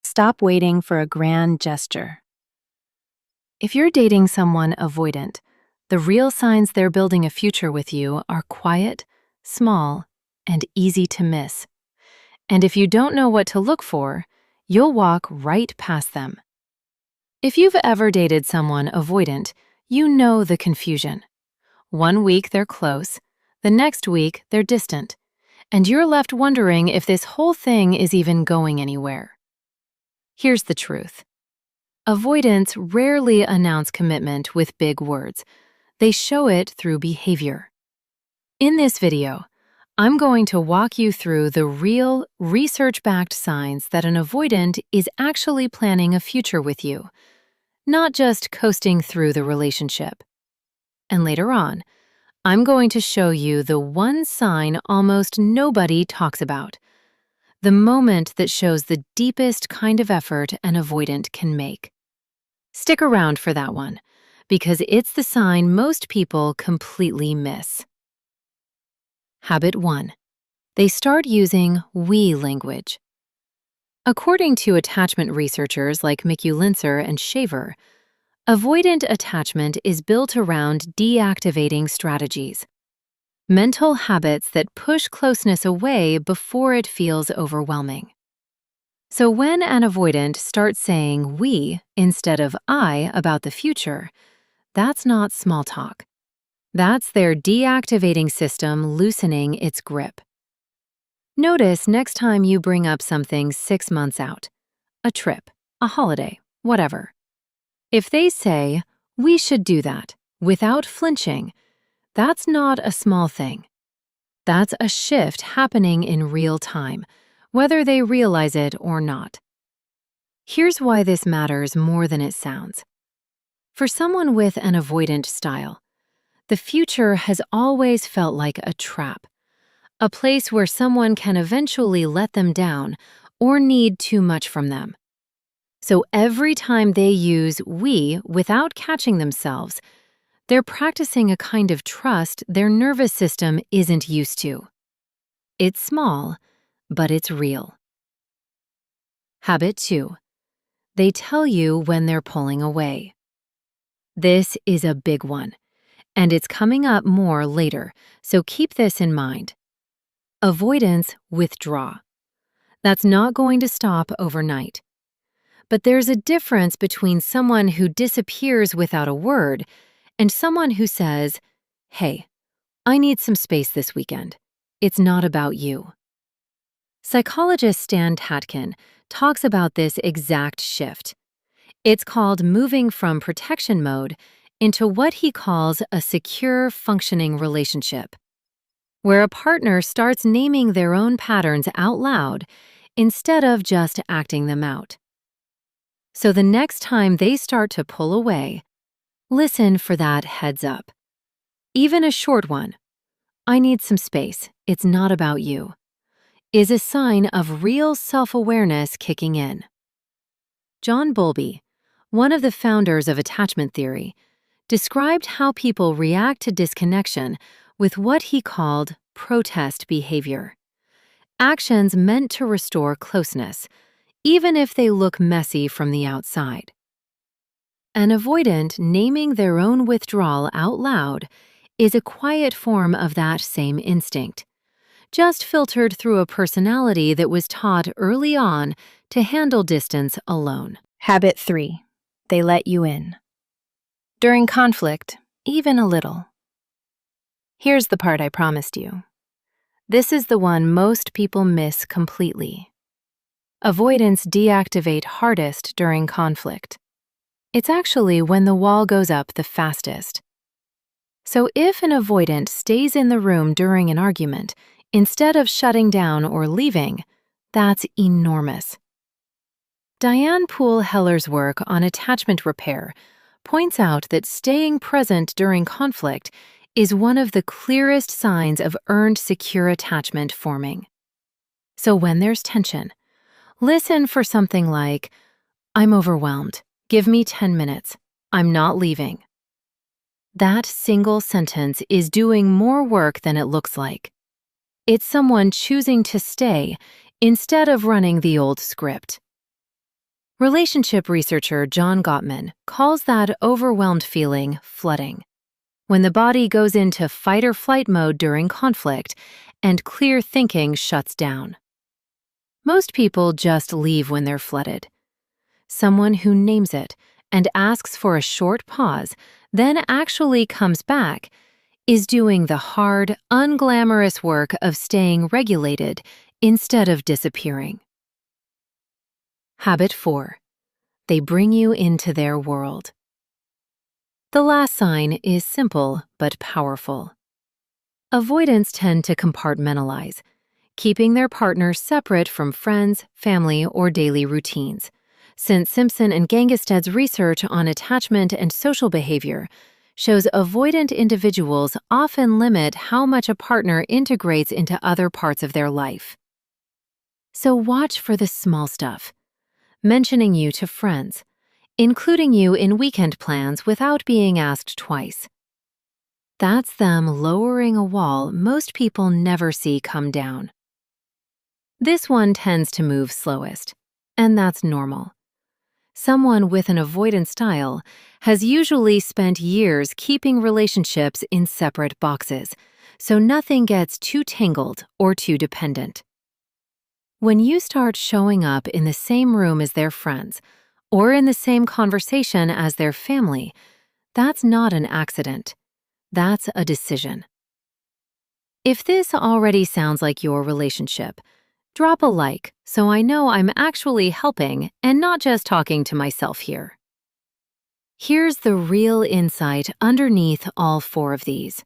Stop waiting for a grand gesture. If you're dating someone avoidant, the real signs they're building a future with you are quiet, small, and easy to miss. And if you don't know what to look for, you'll walk right past them. If you've ever dated someone avoidant, you know the confusion. One week they're close, the next week they're distant, and you're left wondering if this whole thing is even going anywhere. Here's the truth. Avoidants rarely announce commitment with big words. They show it through behavior. In this video, I'm going to walk you through the real, research-backed signs that an avoidant is actually planning a future with you, not just coasting through the relationship. And later on, I'm going to show you the one sign almost nobody talks about, the moment that shows the deepest kind of effort an avoidant can make. Stick around for that one, because it's the sign most people completely miss. Habit 1. They start using we language. According to attachment researchers like Mikulincer and Shaver, avoidant attachment is built around deactivating strategies, mental habits that push closeness away before it feels overwhelming. So when an avoidant starts saying we instead of I about the future, that's not small talk. That's their deactivating system loosening its grip. Notice next time you bring up something 6 months out, a trip, a holiday, whatever. If they say, we should do that, without flinching, that's not a small thing. That's a shift happening in real time, whether they realize it or not. Here's why this matters more than it sounds. For someone with an avoidant style, the future has always felt like a trap, a place where someone can eventually let them down or need too much from them. So every time they use we without catching themselves, they're practicing a kind of trust their nervous system isn't used to. It's small, but it's real. Habit 2. They tell you when they're pulling away. This is a big one, and it's coming up more later, so keep this in mind. Avoidants withdraw. That's not going to stop overnight. But there's a difference between someone who disappears without a word and someone who says, hey, I need some space this weekend. It's not about you. Psychologist Stan Tatkin talks about this exact shift. It's called moving from protection mode into what he calls a secure, functioning relationship, where a partner starts naming their own patterns out loud instead of just acting them out. So the next time they start to pull away, listen for that heads up. Even a short one, I need some space, it's not about you, is a sign of real self-awareness kicking in. John Bowlby, one of the founders of attachment theory, described how people react to disconnection with what he called protest behavior. Actions meant to restore closeness, even if they look messy from the outside. An avoidant naming their own withdrawal out loud is a quiet form of that same instinct, just filtered through a personality that was taught early on to handle distance alone. Habit 3. They let you in. During conflict, even a little. Here's the part I promised you. This is the one most people miss completely. Avoidants deactivate hardest during conflict. It's actually when the wall goes up the fastest. So if an avoidant stays in the room during an argument, instead of shutting down or leaving, that's enormous. Diane Poole Heller's work on attachment repair points out that staying present during conflict is one of the clearest signs of earned secure attachment forming. So when there's tension, listen for something like, I'm overwhelmed. Give me 10 minutes. I'm not leaving. That single sentence is doing more work than it looks like. It's someone choosing to stay instead of running the old script. Relationship researcher John Gottman calls that overwhelmed feeling flooding, when the body goes into fight or flight mode during conflict and clear thinking shuts down. Most people just leave when they're flooded. Someone who names it and asks for a short pause, then actually comes back, is doing the hard, unglamorous work of staying regulated instead of disappearing. Habit 4. They bring you into their world. The last sign is simple but powerful. Avoidants tend to compartmentalize, keeping their partner separate from friends, family, or daily routines. Since Simpson and Gangestad's research on attachment and social behavior shows avoidant individuals often limit how much a partner integrates into other parts of their life. So watch for the small stuff, mentioning you to friends, including you in weekend plans without being asked twice. That's them lowering a wall most people never see come down. This one tends to move slowest, and that's normal. Someone with an avoidant style has usually spent years keeping relationships in separate boxes, so nothing gets too tangled or too dependent. When you start showing up in the same room as their friends, or in the same conversation as their family, that's not an accident. That's a decision. If this already sounds like your relationship, drop a like so I know I'm actually helping and not just talking to myself here. Here's the real insight underneath all 4 of these.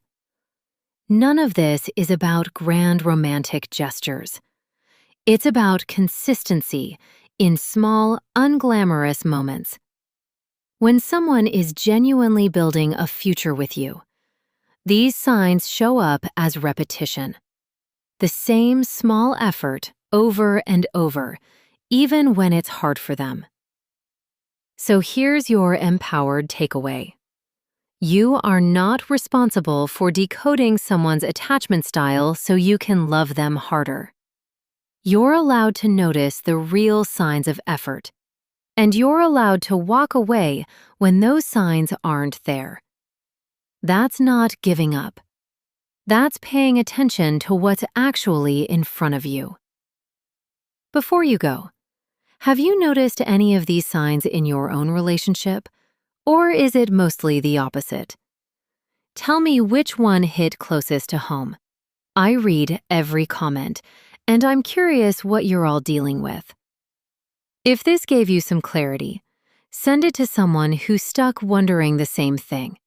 None of this is about grand romantic gestures. It's about consistency in small, unglamorous moments. When someone is genuinely building a future with you, these signs show up as repetition. The same small effort over and over, even when it's hard for them. So here's your empowered takeaway. You are not responsible for decoding someone's attachment style so you can love them harder. You're allowed to notice the real signs of effort, and you're allowed to walk away when those signs aren't there. That's not giving up. That's paying attention to what's actually in front of you. Before you go, have you noticed any of these signs in your own relationship, or is it mostly the opposite? Tell me which one hit closest to home. I read every comment, and I'm curious what you're all dealing with. If this gave you some clarity, send it to someone who's stuck wondering the same thing.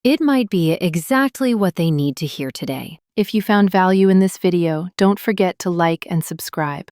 It might be exactly what they need to hear today. If you found value in this video, don't forget to like and subscribe.